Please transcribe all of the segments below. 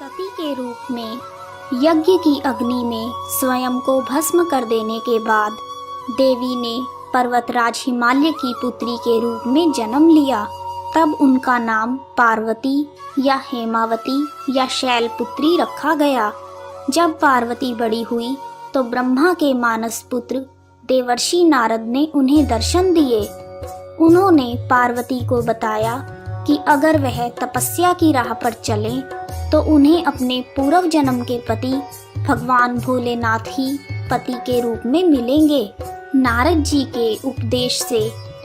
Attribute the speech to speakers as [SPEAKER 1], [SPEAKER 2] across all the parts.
[SPEAKER 1] सती के रूप में यज्ञ की अग्नि में स्वयं को भस्म कर देने के बाद देवी ने पर्वतराज हिमालय की पुत्री के रूप में जन्म लिया। तब उनका नाम पार्वती या हेमावती या शैलपुत्री रखा गया। जब पार्वती बड़ी हुई तो ब्रह्मा के मानस पुत्र देवर्षि नारद ने उन्हें दर्शन दिए। उन्होंने पार्वती को बताया कि अगर वह तपस्या की राह पर चलें तो उन्हें अपने पूर्व जन्म के पति भगवान भोलेनाथ ही पति के रूप में मिलेंगे। नारद जी के उपदेश से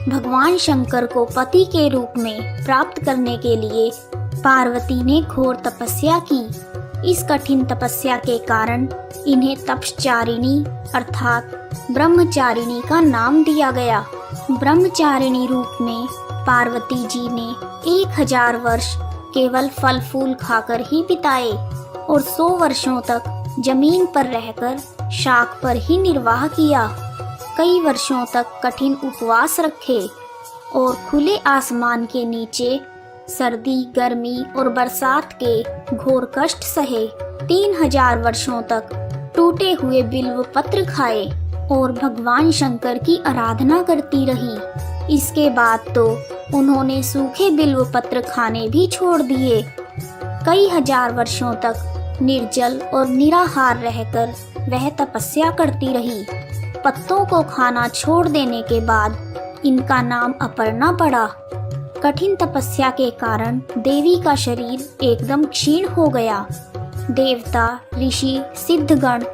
[SPEAKER 1] भगवान शंकर को पति के रूप में प्राप्त करने के लिए पार्वती ने घोर तपस्या की। इस कठिन तपस्या के कारण इन्हें तपश्चारिणी अर्थात ब्रह्मचारिणी का नाम दिया गया। ब्रह्मचारिणी रूप में पार्वती जी ने 1000 वर्ष केवल फल फूल खाकर ही बिताए और 100 वर्षों तक जमीन पर रहकर शाक पर ही निर्वाह किया। कई वर्षों तक कठिन उपवास रखे और खुले आसमान के नीचे सर्दी, गर्मी और बरसात के घोर कष्ट सहे। 3000 वर्षों तक टूटे हुए बिल्व पत्र खाए और भगवान शंकर की आराधना करती रही। इसके बाद तो उन्होंने सूखे बिल्व पत्र खाने भी छोड़ दिए। कई हजार वर्षों तक निर्जल और निराहार रहकर वह तपस्या करती रही। पत्तों को खाना छोड़ देने के बाद इनका नाम अपर्णा पड़ा। कठिन तपस्या के कारण देवी का शरीर एकदम क्षीण हो गया। देवता, ऋषि, सिद्धगण,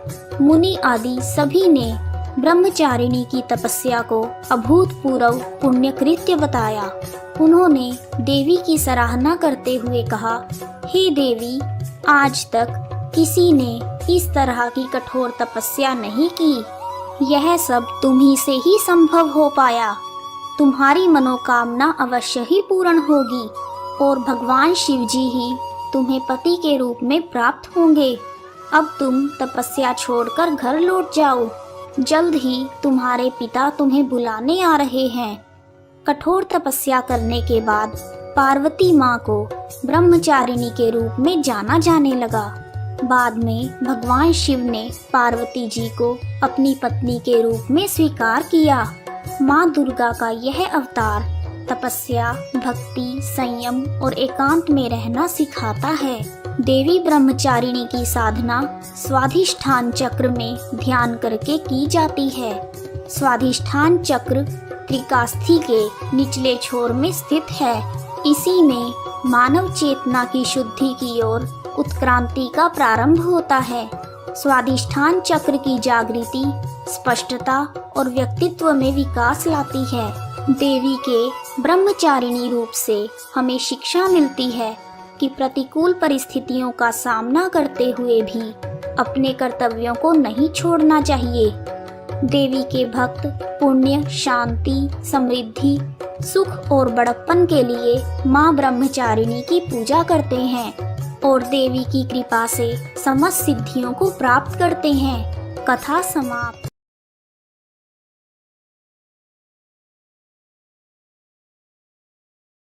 [SPEAKER 1] मुनि आदि सभी ने ब्रह्मचारिणी की तपस्या को अभूतपूर्व पुण्य कृत्य बताया। उन्होंने देवी की सराहना करते हुए कहा, हे देवी, आज तक किसी ने इस तरह की कठोर तपस्या नहीं की। यह सब तुम्ही से ही संभव हो पाया। तुम्हारी मनोकामना अवश्य ही पूर्ण होगी और भगवान शिव जी ही तुम्हें पति के रूप में प्राप्त होंगे। अब तुम तपस्या छोड़कर घर लौट जाओ। जल्द ही तुम्हारे पिता तुम्हें बुलाने आ रहे हैं। कठोर तपस्या करने के बाद पार्वती माँ को ब्रह्मचारिणी के रूप में जाना जाने लगा। बाद में भगवान शिव ने पार्वती जी को अपनी पत्नी के रूप में स्वीकार किया। माँ दुर्गा का यह अवतार तपस्या, भक्ति, संयम और एकांत में रहना सिखाता है। देवी ब्रह्मचारिणी की साधना स्वाधिष्ठान चक्र में ध्यान करके की जाती है। स्वाधिष्ठान चक्र त्रिकास्थि के निचले छोर में स्थित है। इसी में मानव चेतना की शुद्धि की ओर उत्क्रांति का प्रारंभ होता है। स्वाधिष्ठान चक्र की जागृति स्पष्टता और व्यक्तित्व में विकास लाती है। देवी के ब्रह्मचारिणी रूप से हमें शिक्षा मिलती है कि प्रतिकूल परिस्थितियों का सामना करते हुए भी अपने कर्तव्यों को नहीं छोड़ना चाहिए। देवी के भक्त पुण्य, शांति, समृद्धि, सुख और बड़प्पन के लिए माँ ब्रह्मचारिणी की पूजा करते हैं और देवी की कृपा से समस्त सिद्धियों को प्राप्त करते हैं। कथा समाप्त।